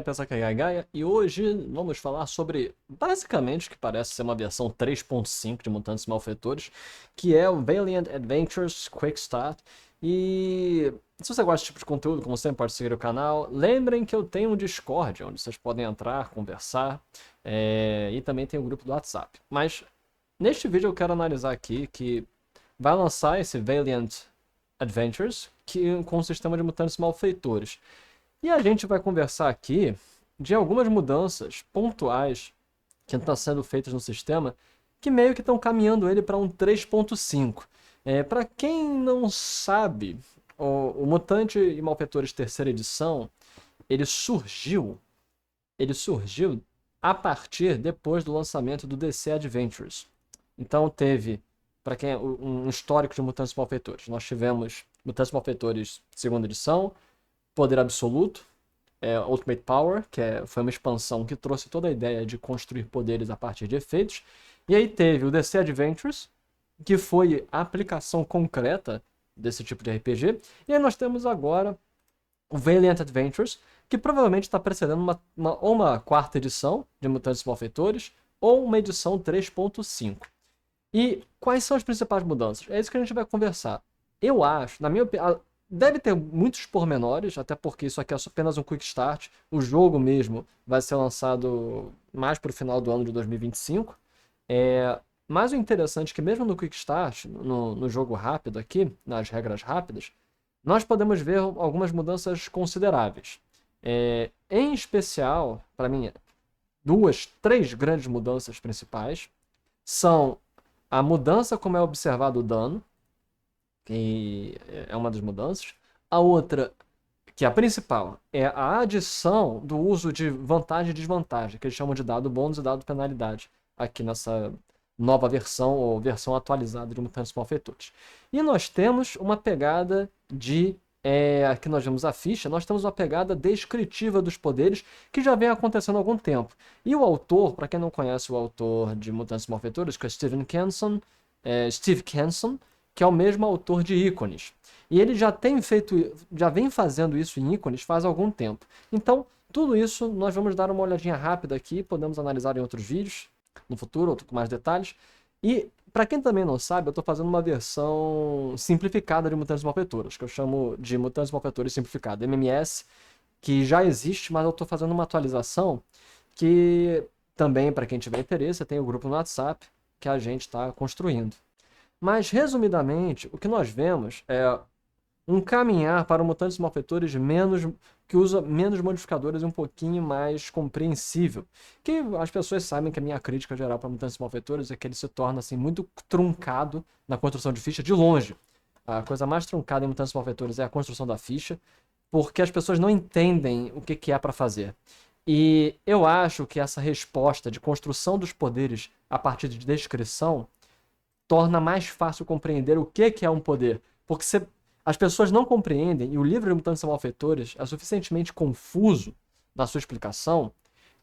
Pensa que é Gaia, e hoje vamos falar sobre, basicamente, o que parece ser uma versão 3.5 de Mutantes Malfeitores, que é o Valiant Adventures Quick Start. E se você gosta desse tipo de conteúdo, como sempre, pode seguir o canal. Lembrem que eu tenho um Discord, onde vocês podem entrar, conversar, e também tem o grupo do WhatsApp. Mas neste vídeo eu quero analisar aqui que vai lançar esse Valiant Adventures com um sistema de Mutantes Malfeitores. E a gente vai conversar aqui de algumas mudanças pontuais que estão sendo feitas no sistema que meio que estão caminhando ele para um 3.5. Para quem não sabe, o Mutante e Malfeitores terceira edição, ele surgiu, ele surgiu a partir depois do lançamento do DC Adventures. Então teve, para quem um histórico de Mutantes e Malfeitores. Nós tivemos Mutantes e Malfeitores segunda edição, Poder Absoluto, Ultimate Power, que foi uma expansão que trouxe toda a ideia de construir poderes a partir de efeitos. E aí teve o DC Adventures, que foi a aplicação concreta desse tipo de RPG. E aí nós temos agora o Valiant Adventures, que provavelmente está precedendo uma quarta edição de Mutantes e Malfeitores, ou uma edição 3.5. E quais são as principais mudanças? É isso que a gente vai conversar. Eu acho, na minha opinião, deve ter muitos pormenores, até porque isso aqui é apenas um quick start. O jogo mesmo vai ser lançado mais para o final do ano de 2025. Mas o interessante é que mesmo no quick start, no jogo rápido aqui, nas regras rápidas, nós podemos ver algumas mudanças consideráveis. Em especial, para mim, três grandes mudanças principais são a mudança como é observado o dano, que é uma das mudanças. A outra, que é a principal, é a adição do uso de vantagem e desvantagem, que eles chamam de dado bônus e dado penalidade, aqui nessa nova versão, ou versão atualizada de Mutantes Malfeitores. E nós temos uma pegada de... aqui nós vemos a ficha, nós temos uma pegada descritiva dos poderes, que já vem acontecendo há algum tempo. E o autor, para quem não conhece o autor de Mutantes Malfeitores, que é Steve Kenson, que é o mesmo autor de Ícones. E ele já vem fazendo isso em Ícones faz algum tempo. Então, tudo isso nós vamos dar uma olhadinha rápida aqui, podemos analisar em outros vídeos no futuro, com mais detalhes. E, para quem também não sabe, eu estou fazendo uma versão simplificada de Mutantes Malfeitores, que eu chamo de Mutantes Malfeitores Simplificado, MMS, que já existe, mas eu estou fazendo uma atualização que também, para quem tiver interesse, tem o grupo no WhatsApp que a gente está construindo. Mas, resumidamente, o que nós vemos é um caminhar para Mutantes e Malfeitores que usa menos modificadores e um pouquinho mais compreensível. Que as pessoas sabem que a minha crítica geral para Mutantes e Malfeitores é que ele se torna assim, muito truncado na construção de ficha de longe. A coisa mais truncada em Mutantes e Malfeitores é a construção da ficha, porque as pessoas não entendem o que é para fazer. E eu acho que essa resposta de construção dos poderes a partir de descrição torna mais fácil compreender o que é um poder. Porque as pessoas não compreendem, e o livro de Mutantes e Malfeitores é suficientemente confuso na sua explicação,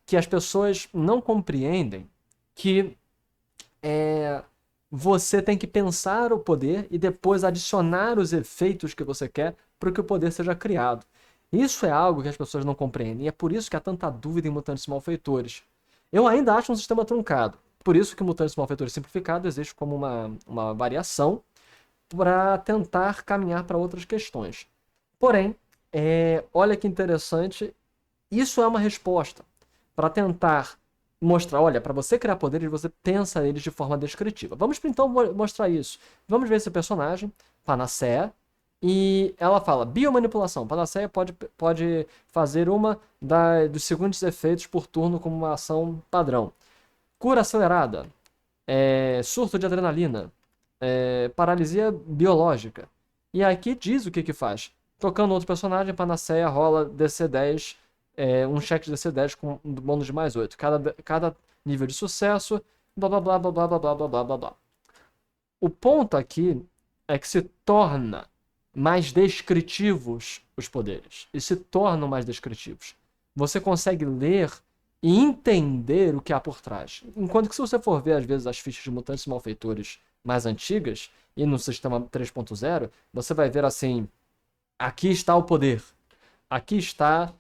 que as pessoas não compreendem que você tem que pensar o poder e depois adicionar os efeitos que você quer para que o poder seja criado. Isso é algo que as pessoas não compreendem, e é por isso que há tanta dúvida em Mutantes e Malfeitores. Eu ainda acho um sistema truncado. Por isso que o Mutantes e Malfeitores simplificado existe como uma variação para tentar caminhar para outras questões. Porém, olha que interessante, isso é uma resposta para tentar mostrar, olha, para você criar poderes, você pensa eles de forma descritiva. Vamos então mostrar isso. Vamos ver esse personagem, Panacea, e ela fala, biomanipulação. Panacea pode fazer uma dos segundos efeitos por turno como uma ação padrão. Cura acelerada, surto de adrenalina, paralisia biológica. E aqui diz o que faz. Tocando outro personagem, Panacea rola DC10, um cheque de DC10 com um bônus de mais 8. Cada nível de sucesso, blá blá blá blá blá blá blá blá blá blá. O ponto aqui é que se torna mais descritivos os poderes. E se tornam mais descritivos. Você consegue ler e entender o que há por trás. Enquanto que se você for ver, às vezes, as fichas de Mutantes e Malfeitores mais antigas, e no sistema 3.0, você vai ver assim, aqui está o poder, aqui está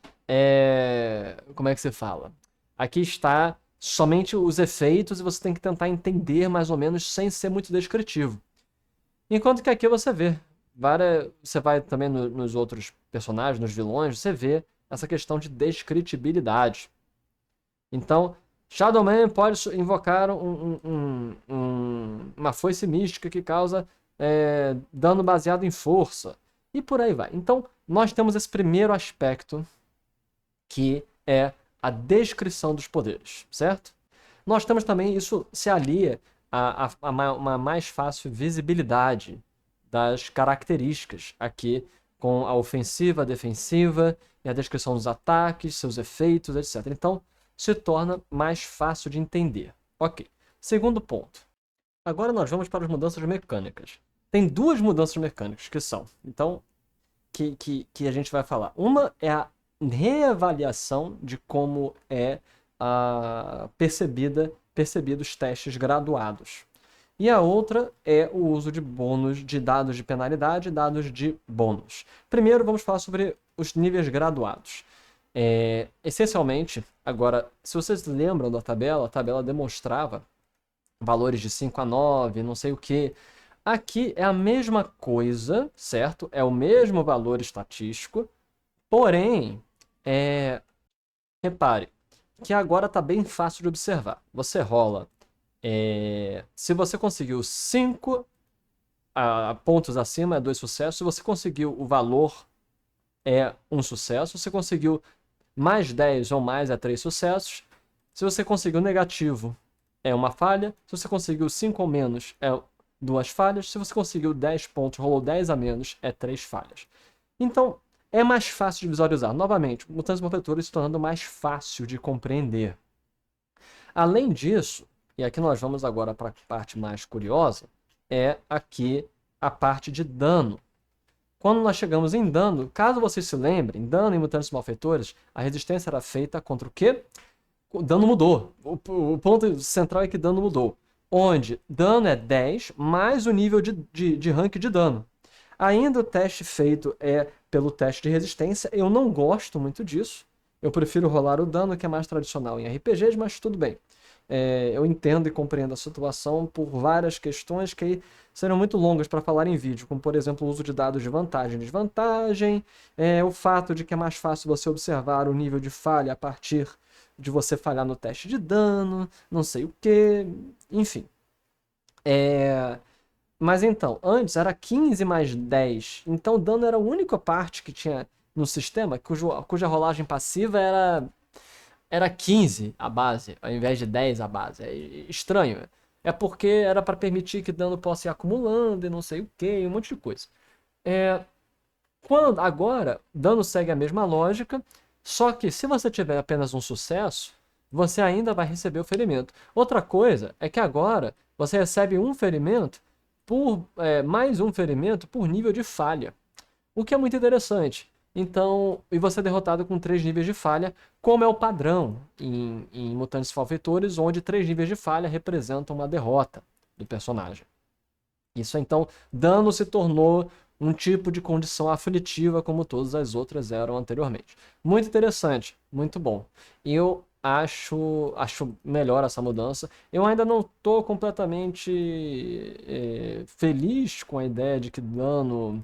Como é que se fala? Aqui está somente os efeitos e você tem que tentar entender mais ou menos sem ser muito descritivo. Enquanto que aqui você vê você vai também nos outros personagens, nos vilões, você vê essa questão de descritibilidade. Então, Shadow Man pode invocar uma foice mística que causa dano baseado em força. E por aí vai. Então, nós temos esse primeiro aspecto, que é a descrição dos poderes, certo? Nós temos também, isso se alia a uma mais fácil visibilidade das características aqui, com a ofensiva, a defensiva e a descrição dos ataques, seus efeitos, etc. Então, se torna mais fácil de entender. Ok. Segundo ponto. Agora nós vamos para as mudanças mecânicas. Tem duas mudanças mecânicas que são, então, que a gente vai falar. Uma é a reavaliação de como é percebidos testes graduados. E a outra é o uso de bônus, de dados de penalidade e dados de bônus. Primeiro, vamos falar sobre os níveis graduados. Essencialmente, agora, se vocês lembram da tabela, a tabela demonstrava valores de 5 a 9, não sei o que. Aqui é a mesma coisa, certo? É o mesmo valor estatístico, porém, repare que agora está bem fácil de observar. Você rola. Se você conseguiu 5 pontos acima, é 2 sucessos. Se você conseguiu o valor, é um sucesso. Se você conseguiu mais 10 ou mais, é 3 sucessos. Se você conseguiu negativo, é uma falha. Se você conseguiu 5 ou menos, é 2 falhas. Se você conseguiu 10 pontos, rolou 10 a menos, é 3 falhas. Então, é mais fácil de visualizar. Novamente, mutantes malfeitores se tornando mais fácil de compreender. Além disso, e aqui nós vamos agora para a parte mais curiosa, é aqui a parte de dano. Quando nós chegamos em dano, caso vocês se lembrem, dano em mutantes malfeitores, a resistência era feita contra o quê? O dano mudou. O ponto central é que dano mudou. Onde dano é 10 mais o nível de rank de dano. Ainda o teste feito é pelo teste de resistência. Eu não gosto muito disso. Eu prefiro rolar o dano, que é mais tradicional em RPGs, mas tudo bem. Eu entendo e compreendo a situação por várias questões que aí serão muito longas para falar em vídeo, como por exemplo o uso de dados de vantagem e desvantagem, o fato de que é mais fácil você observar o nível de falha a partir de você falhar no teste de dano, não sei o que, enfim. Mas então, antes era 15 mais 10, então dano era a única parte que tinha no sistema cuja rolagem passiva era 15 a base, ao invés de 10 a base. É estranho. É porque era para permitir que dano possa ir acumulando e não sei o que, um monte de coisa. Agora, dano segue a mesma lógica, só que se você tiver apenas um sucesso, você ainda vai receber o ferimento. Outra coisa é que agora você recebe um ferimento mais um ferimento por nível de falha, o que é muito interessante. Então, e você é derrotado com 3 níveis de falha, como é o padrão em Mutantes Malfeitores, onde 3 níveis de falha representam uma derrota do personagem. Isso então, dano se tornou um tipo de condição aflitiva como todas as outras eram anteriormente. Muito interessante, muito bom. Eu acho melhor essa mudança. Eu ainda não estou completamente feliz com a ideia de que dano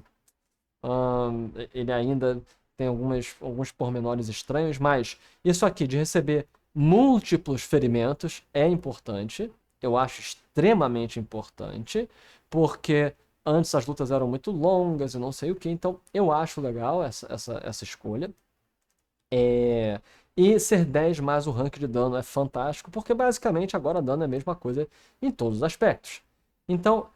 ele ainda tem alguns pormenores estranhos, mas isso aqui de receber múltiplos ferimentos é importante. Eu acho extremamente importante, porque antes as lutas eram muito longas e não sei o que, então eu acho legal essa escolha. E ser 10 mais o rank de dano é fantástico, porque basicamente agora dano é a mesma coisa em todos os aspectos. Então,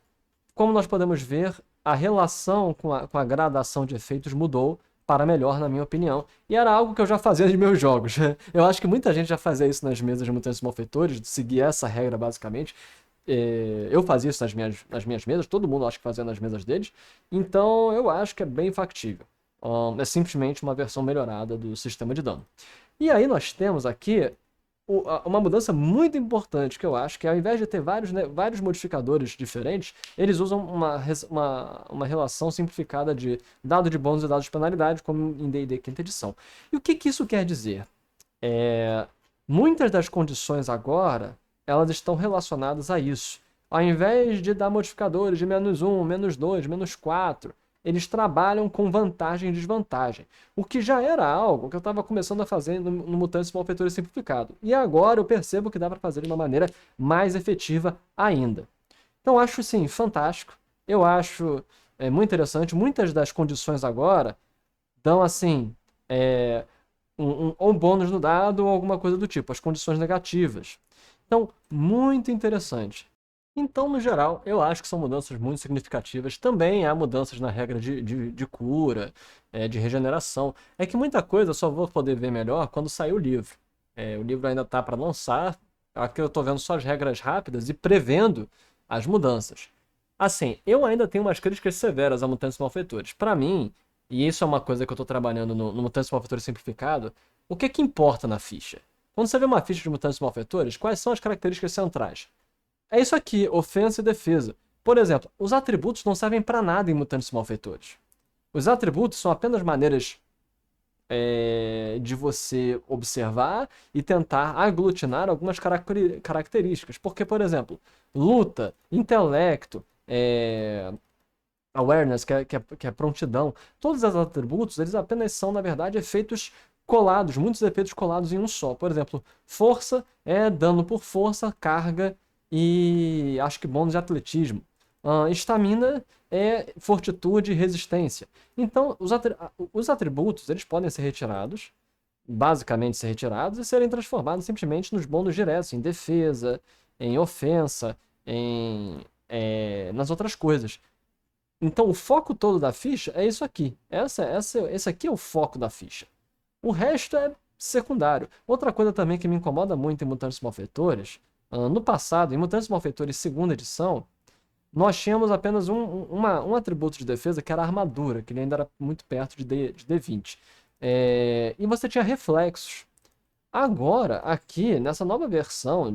como nós podemos ver, a relação com a gradação de efeitos mudou para melhor, na minha opinião. E era algo que eu já fazia nos meus jogos. Eu acho que muita gente já fazia isso nas mesas de Mutantes Malfeitores, de seguir essa regra basicamente. Eu fazia isso nas minhas mesas, todo mundo acho que fazia nas mesas deles. Então eu acho que é bem factível. É simplesmente uma versão melhorada do sistema de dano. E aí nós temos aqui uma mudança muito importante que eu acho que ao invés de ter vários, né, vários modificadores diferentes, eles usam uma relação simplificada de dado de bônus e dado de penalidade, como em D&D quinta edição. E o que que isso quer dizer? Muitas das condições agora, elas estão relacionadas a isso. Ao invés de dar modificadores de -1, -2, -4, eles trabalham com vantagem e desvantagem. O que já era algo que eu estava começando a fazer no Mutantes Malfeitores Simplificado. E agora eu percebo que dá para fazer de uma maneira mais efetiva ainda. Então acho, sim, fantástico. Eu acho muito interessante. Muitas das condições agora dão, assim, ou um bônus no dado ou alguma coisa do tipo, as condições negativas. Então, muito interessante. Então, no geral, eu acho que são mudanças muito significativas. Também há mudanças na regra de cura, de regeneração. É que muita coisa eu só vou poder ver melhor quando sair o livro. O livro ainda está para lançar. Aqui eu estou vendo só as regras rápidas e prevendo as mudanças. Assim, eu ainda tenho umas críticas severas a Mutantes Malfeitores. Para mim, e isso é uma coisa que eu estou trabalhando no Mutantes Malfeitores Simplificado, o que importa na ficha? Quando você vê uma ficha de Mutantes Malfeitores, quais são as características centrais? É isso aqui, ofensa e defesa. Por exemplo, os atributos não servem para nada em Mutantes Malfeitores. Os atributos são apenas maneiras de você observar e tentar aglutinar algumas características. Porque, por exemplo, luta, intelecto, awareness, que é prontidão, todos os atributos, eles apenas são, na verdade, efeitos colados, muitos efeitos colados em um só. Por exemplo, força é dano por força, carga e acho que bônus de atletismo. Estamina é fortitude e resistência. Então, os atributos, eles podem ser retirados, basicamente ser retirados, e serem transformados simplesmente nos bônus diretos, em defesa, em ofensa, nas outras coisas. Então, o foco todo da ficha é isso aqui. Esse aqui é o foco da ficha. O resto é secundário. Outra coisa também que me incomoda muito em Mutantes Malfeitores, no passado, em Mutantes Malfeitores segunda edição, nós tínhamos apenas um atributo de defesa, que era a armadura, que ele ainda era muito perto de D20. E você tinha reflexos. Agora, aqui, nessa nova versão,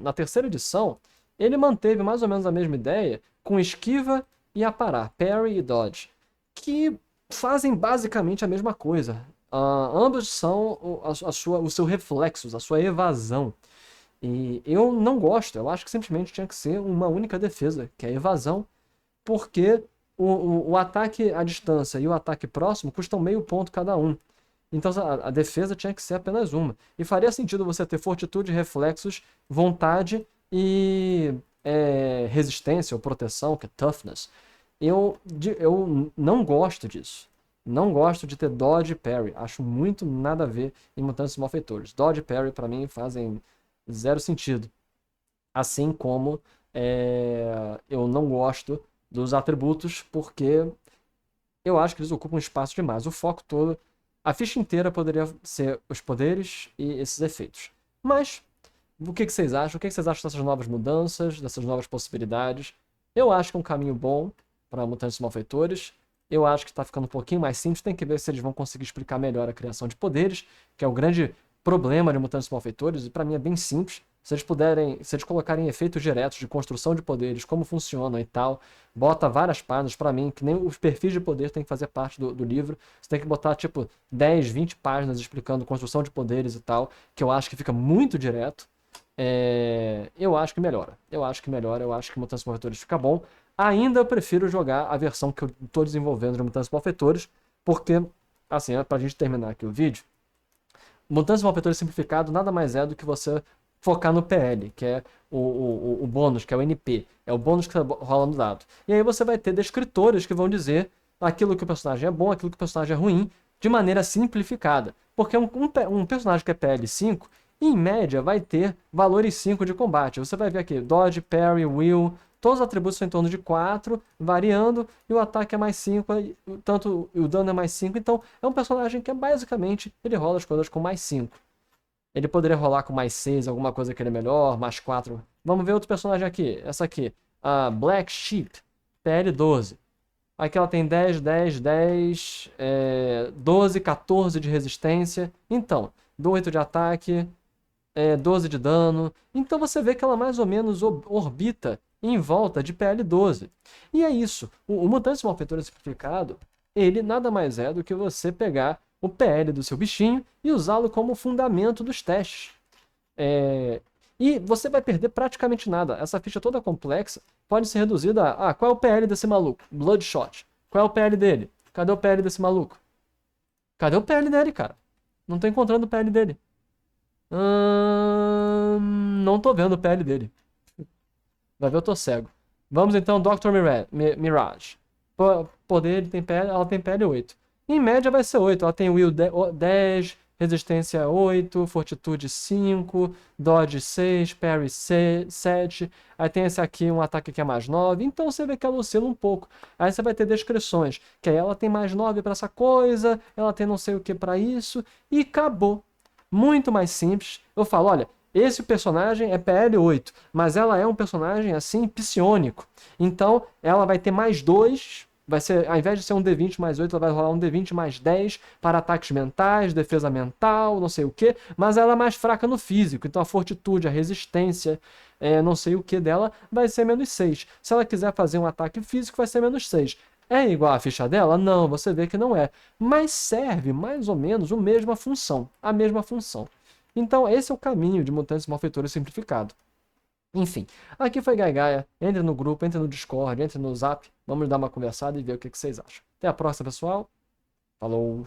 na terceira edição, ele manteve mais ou menos a mesma ideia, com esquiva e aparar, parry e dodge, que fazem basicamente a mesma coisa. Ambos são os seus reflexos, a sua evasão. E eu não gosto, eu acho que simplesmente tinha que ser uma única defesa, que é a evasão, porque o ataque à distância e o ataque próximo custam meio ponto cada um. Então a defesa tinha que ser apenas uma. E faria sentido você ter fortitude, reflexos, vontade e resistência ou proteção, que é toughness. Eu não gosto disso. Não gosto de ter dodge e parry. Acho muito nada a ver em Mutantes Malfeitores. Dodge e parry, pra mim, fazem zero sentido. Assim como eu não gosto dos atributos, porque eu acho que eles ocupam espaço demais. O foco todo, a ficha inteira poderia ser os poderes e esses efeitos. Mas, o que vocês acham? O que vocês acham dessas novas mudanças, dessas novas possibilidades? Eu acho que é um caminho bom para Mutantes Malfeitores. Eu acho que está ficando um pouquinho mais simples. Tem que ver se eles vão conseguir explicar melhor a criação de poderes, que é o grande problema de Mutantes Malfeitores, e para mim é bem simples. Se eles colocarem efeitos diretos de construção de poderes, como funcionam e tal, bota várias páginas para mim, que nem os perfis de poder tem que fazer parte do livro. Você tem que botar tipo 10, 20 páginas explicando construção de poderes e tal, que eu acho que fica muito direto. Eu acho que melhora. Eu acho que Mutantes Malfeitores fica bom. Ainda eu prefiro jogar a versão que eu estou desenvolvendo de Mutantes Malfeitores, porque, assim, pra gente terminar aqui o vídeo, Mutantes Malfeitores Simplificado nada mais é do que você focar no PL, que é o bônus, que é o NP. É o bônus que rola no dado. E aí você vai ter descritores que vão dizer aquilo que o personagem é bom, aquilo que o personagem é ruim, de maneira simplificada. Porque um personagem que é PL5, em média, vai ter valores 5 de combate. Você vai ver aqui, dodge, parry, will, todos os atributos são em torno de 4, variando, e o ataque é mais 5, tanto o dano é mais 5. Então, é um personagem que basicamente, ele rola as coisas com mais 5. Ele poderia rolar com mais 6, alguma coisa que ele é melhor, mais 4. Vamos ver outro personagem aqui, essa aqui, a Black Sheep, PL12. Aqui ela tem 10, 10, 10, 12, 14 de resistência. Então, 8 de ataque, 12 de dano. Então você vê que ela mais ou menos orbita em volta de PL12. E é isso. O Mutantes Malfeitores Simplificado, ele nada mais é do que você pegar o PL do seu bichinho e usá-lo como fundamento dos testes. E você vai perder praticamente nada. Essa ficha toda complexa pode ser reduzida a qual é o PL desse maluco? Bloodshot. Qual é o PL dele? Cadê o PL desse maluco? Cadê o PL dele, cara? Não tô encontrando o PL dele. Não tô vendo o PL dele. Vai ver, eu tô cego. Vamos então, Dr. Mirage. Poder, ele tem PL, ela tem PL 8. Em média vai ser 8. Ela tem Will 10, Resistência 8, Fortitude 5, Dodge 6, Parry 7. Aí tem esse aqui, um ataque que é mais 9. Então você vê que ela oscila um pouco. Aí você vai ter descrições. Que aí ela tem mais 9 para essa coisa, ela tem não sei o que para isso. E acabou. Muito mais simples. Eu falo, olha, esse personagem é PL8, mas ela é um personagem assim psionico. Então ela vai ter mais 2, vai ser, ao invés de ser um D20 mais 8, ela vai rolar um D20 mais 10 para ataques mentais, defesa mental, não sei o que, mas ela é mais fraca no físico. Então a fortitude, a resistência, não sei o que dela vai ser menos 6. Se ela quiser fazer um ataque físico, vai ser menos 6. É igual a ficha dela? Não, você vê que não é. Mas serve mais ou menos a mesma função. A mesma função. Então, esse é o caminho de Mutantes Malfeitores simplificado. Enfim, aqui foi Gaia. Entre no grupo, entre no Discord, entre no Zap. Vamos dar uma conversada e ver o que vocês acham. Até a próxima, pessoal. Falou!